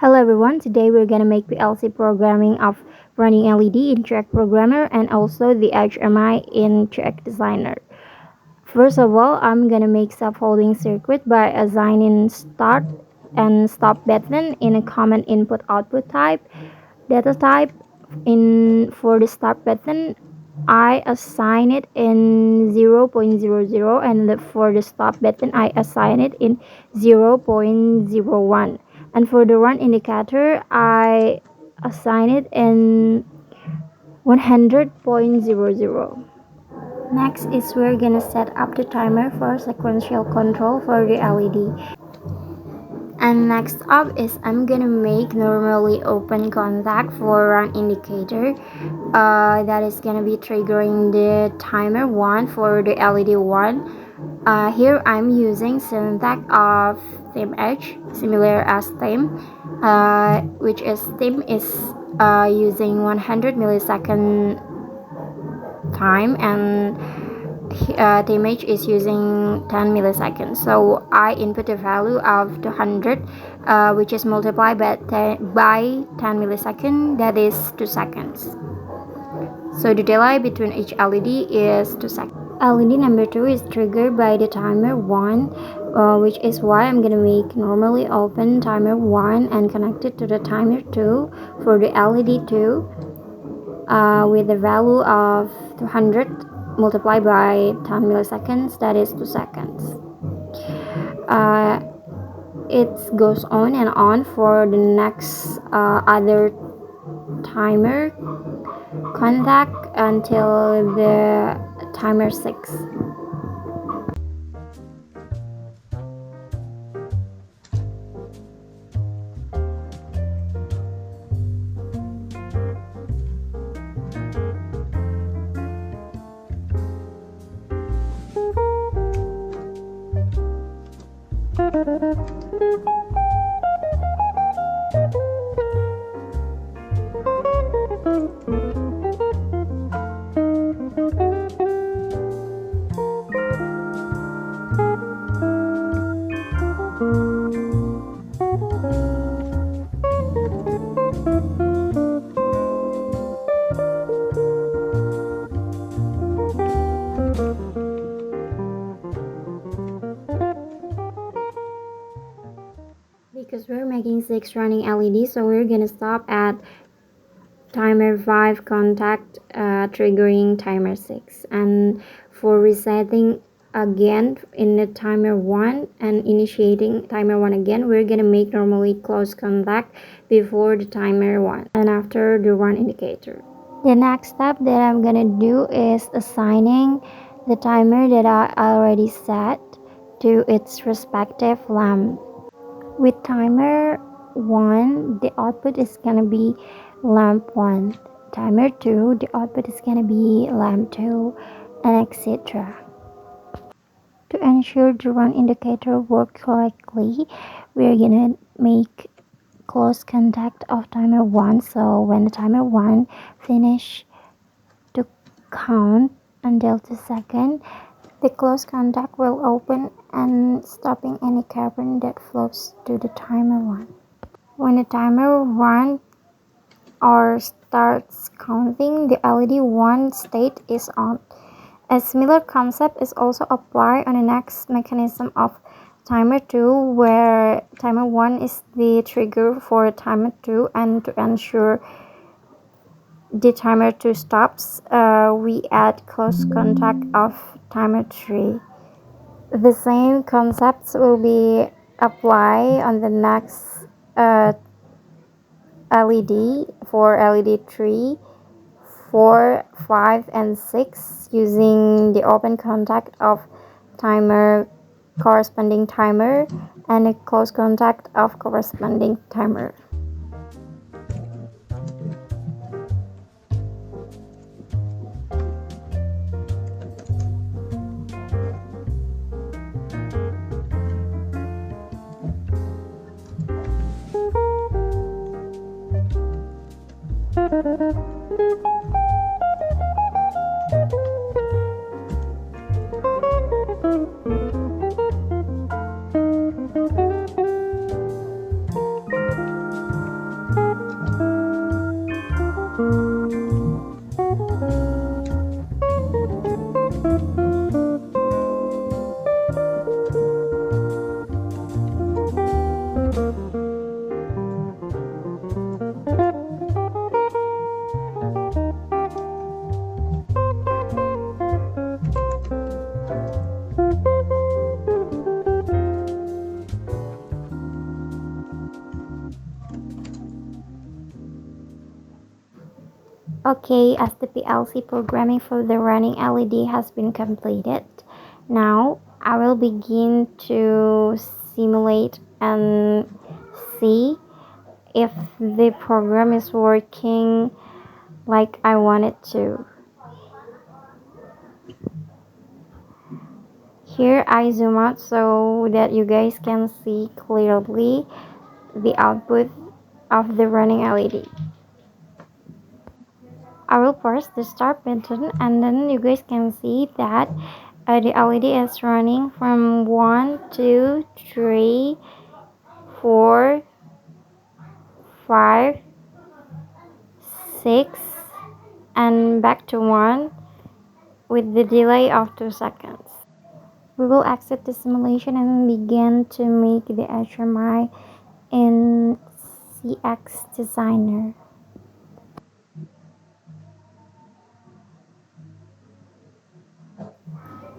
Hello everyone, today we're gonna make PLC programming of running LED in Track Programmer and also the HMI in Track Designer. First of all, I'm gonna make subholding circuit by assigning start and stop button in a common input-output type. Data type for the start button, I assign it in 0.00 and for the stop button I assign it in 0.01, and for the run indicator I assign it in 100.00. Next is we're gonna set up the timer for sequential control for the LED. And next up is I'm gonna make normally open contact for run indicator. That is gonna be triggering the timer 1 for the LED 1. Here I'm using syntax of theme edge, similar as theme, which is theme is using 100 millisecond time, and the image is using 10 milliseconds. So I input the value of 200, which is multiplied by 10 milliseconds, that is 2 seconds. So the delay between each LED is 2 seconds. LED number 2 is triggered by the timer 1, which is why I'm gonna make normally open timer 1 and connect it to the timer 2 for the LED 2, with the value of 200 multiplied by 10 milliseconds, that is 2 seconds. It goes on and on for the next other timer contact until the timer 6. Because we're making 6 running LEDs, so we're gonna stop at timer 5 contact, triggering timer 6. And for resetting again in the timer 1 and initiating timer 1 again, we're gonna make normally close contact before the timer 1 and after the run indicator. The next step that I'm gonna do is assigning the timer that I already set to its respective lamp. With timer 1, the output is gonna be lamp 1. Timer 2, the output is gonna be lamp 2, and etc. To ensure the run indicator works correctly, we're gonna make close contact of timer 1. So when the timer 1 finish to count until 2 seconds, the close contact will open and stopping any current that flows to the timer 1. When the timer runs or starts counting, the LED 1 state is on. A similar concept is also applied on the next mechanism of timer 2, where timer 1 is the trigger for timer 2, and to ensure the timer 2 stops, we add close contact of timer 3. The same concepts will be applied on the next LED for LED 3, 4, 5, and 6 using the open contact of timer corresponding timer and a close contact of corresponding timer. Okay, as the PLC programming for the running LED has been completed, now I will begin to simulate and see if the program is working like I want it to. Here I zoom out so that you guys can see clearly the output of the running LED. I will press the start button and then you guys can see that the LED is running from 1, 2, 3, 4, 5, 6 and back to 1 with the delay of 2 seconds. We will exit the simulation and begin to make the HMI in CX Designer.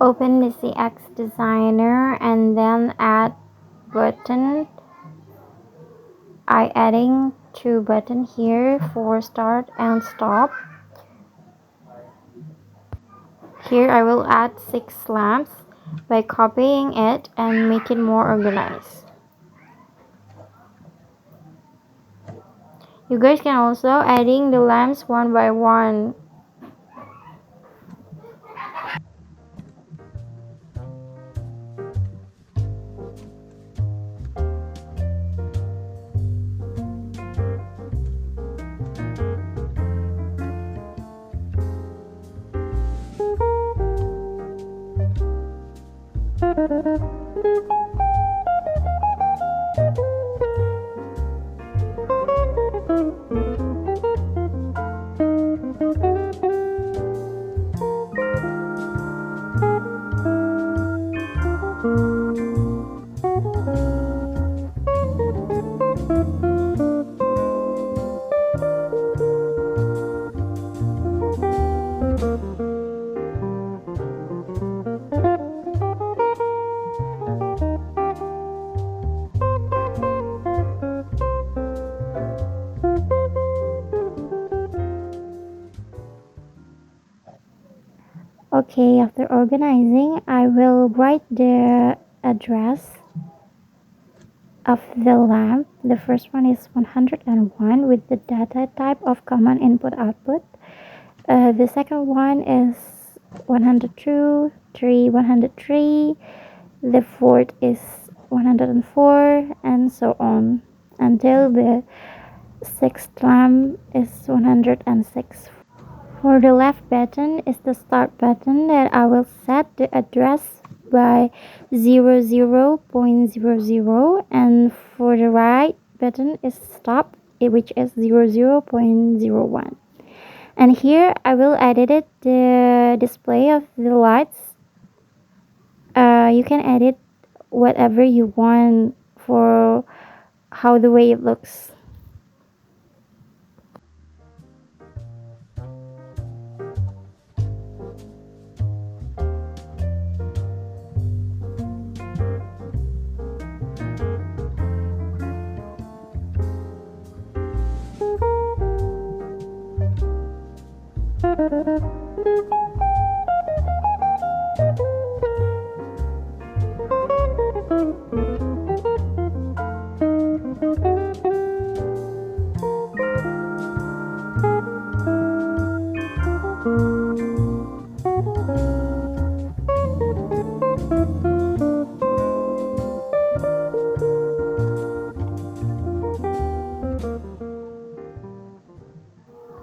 Open the CX Designer and then add button. I adding 2 button here for start and stop. Here I will add 6 lamps by copying it and make it more organized. You guys can also adding the lamps one by one. Okay, after organizing, I will write the address of the lamp. The first one is 101 with the data type of common input output. The second one is 102, 3, 103. The fourth is 104 and so on until the sixth lamp is 106. For the left button is the start button that I will set the address by 00.00 and for the right button is stop which is 00.01. And here I will edit the display of the lights. You can edit whatever you want for how the way it looks.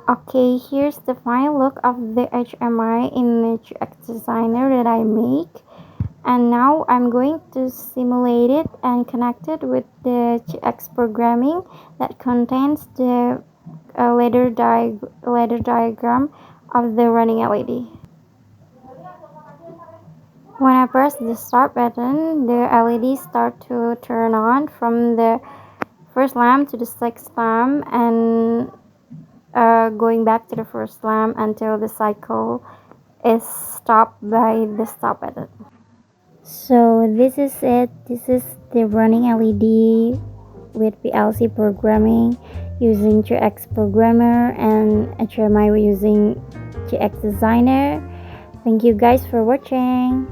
Okay, here's the final look of the HMI in HX Designer that I make. And now I'm going to simulate it and connect it with the HX programming that contains the ladder diagram of the running LED. When I press the start button, the LEDs start to turn on from the first lamp to the sixth lamp and going back to the first lamp until the cycle is stopped by the stop button. So this is it. This is the running LED with PLC programming. using GX Programmer and HMI using GX Designer. Thank you guys for watching.